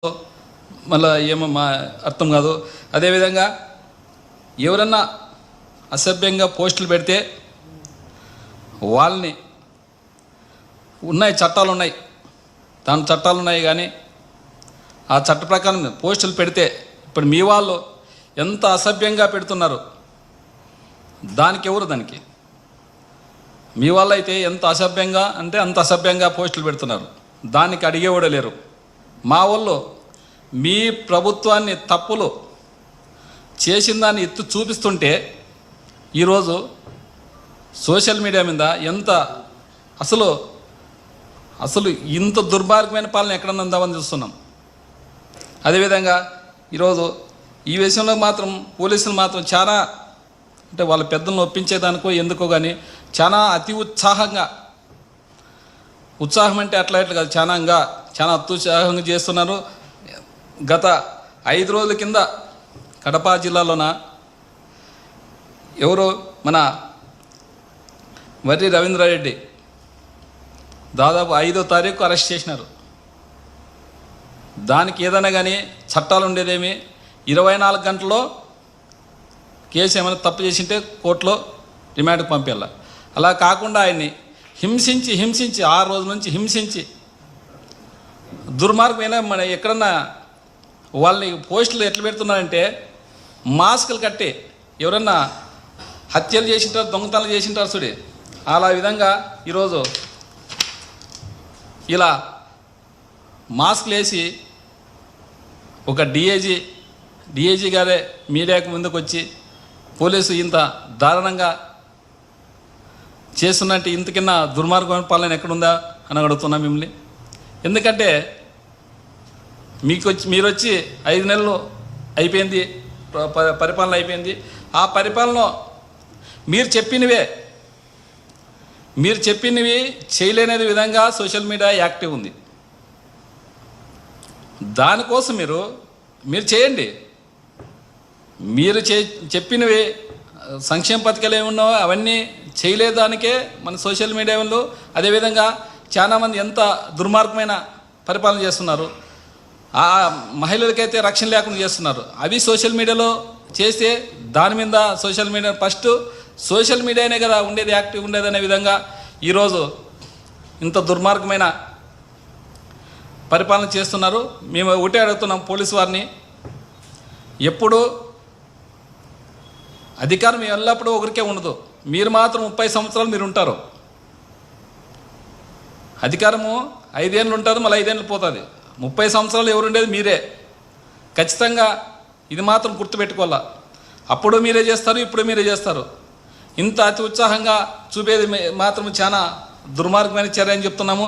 మళ్ళీ ఏమో మా అర్థం కాదు. అదేవిధంగా ఎవరన్నా అసభ్యంగా పోస్టులు పెడితే వాళ్ళని చట్టాలు ఉన్నాయి, దాని చట్టాలు ఉన్నాయి. కానీ ఆ చట్ట ప్రకారం పోస్టులు పెడితే ఇప్పుడు మీ వాళ్ళు ఎంత అసభ్యంగా పెడుతున్నారు, దానికి మీ వాళ్ళు అయితే ఎంత అసభ్యంగా అంటే అంత అసభ్యంగా పోస్టులు పెడుతున్నారు, దానికి అడిగేవాడు లేరు. మా వాళ్ళు మీ ప్రభుత్వాన్ని తప్పులు చేసిన దాన్ని ఎత్తు చూపిస్తుంటే ఈరోజు సోషల్ మీడియా మీద ఎంత అసలు ఇంత దుర్మార్గమైన పాలన ఎక్కడన్నా ఉందామని చూస్తున్నాం. అదేవిధంగా ఈరోజు ఈ విషయంలో మాత్రం పోలీసులు మాత్రం చాలా అంటే వాళ్ళ పెద్దలను ఒప్పించేదానికో ఎందుకో కానీ చాలా అతి ఉత్సాహం అంటే అట్లా కాదు, చాలా అత్యుత్సాహంగా చేస్తున్నారు. గత 5 రోజుల కింద కడప జిల్లాలోన ఎవరో మన వర్రి రవీంద్రారెడ్డి దాదాపు 5వ తారీఖు అరెస్ట్ చేసినారు. దానికి ఏదైనా కానీ చట్టాలు ఉండేదేమి 24 గంటల్లో కేసు ఏమైనా తప్పు చేసింటే కోర్టులో రిమాండ్కి పంపేలా. అలా కాకుండా ఆయన్ని హింసించి 6 రోజుల నుంచి హింసించి దుర్మార్గమైన మన ఎక్కడన్నా వాళ్ళని పోస్టులు ఎట్లా పెడుతున్నారంటే మాస్కులు కట్టి ఎవరన్నా హత్యలు చేసింటారు, దొంగతనాలు చేసింటారు చూడి, అలా విధంగా ఈరోజు ఇలా మాస్కులు వేసి ఒక డిఐజీ గారే మీడియాకు ముందుకు వచ్చి పోలీసు ఇంత దారుణంగా చేస్తున్నట్టు ఇంతకన్నా దుర్మార్గమైన పాలన ఎక్కడుందా అని అడుగుతున్నా మిమ్మల్ని. ఎందుకంటే మీరు వచ్చి 5 నెలలు అయిపోయింది, పరిపాలన అయిపోయింది. ఆ పరిపాలన మీరు చెప్పినవి చేయలేని విధంగా సోషల్ మీడియా యాక్టివ్ ఉంది. దానికోసం మీరు చేయండి. మీరు చెప్పినవి సంక్షేమ పథకాలు ఏమున్నావో అవన్నీ చేయలేదానికే మన సోషల్ మీడియాలో అదేవిధంగా చాలామంది ఎంత దుర్మార్గమైన పరిపాలన చేస్తున్నారు. ఆ మహిళలకైతే రక్షణ లేకుండా చేస్తున్నారు. అవి సోషల్ మీడియాలో చేస్తే దాని మీద సోషల్ మీడియానే కదా ఉండేది, యాక్టివ్ ఉండేది అనే విధంగా ఈరోజు ఇంత దుర్మార్గమైన పరిపాలన చేస్తున్నారు. మేము ఒకటే అడుగుతున్నాం పోలీసు వారిని, ఎప్పుడు అధికారం ఎల్లప్పుడూ ఒకరికే ఉండదు. మీరు మాత్రం 30 సంవత్సరాలు మీరు ఉంటారు. అధికారము 5 ఏళ్ళు ఉంటుంది, మళ్ళీ 5 ఏళ్ళు పోతుంది. 30 సంవత్సరాలు ఎవరుండేది మీరే. ఖచ్చితంగా ఇది మాత్రం గుర్తుపెట్టుకోవాలా. అప్పుడు మీరే చేస్తారు, ఇప్పుడు మీరే చేస్తారు. ఇంత అతి ఉత్సాహంగా చూపేది మాత్రం చాలా దుర్మార్గమైన చర్య అని చెప్తున్నాము.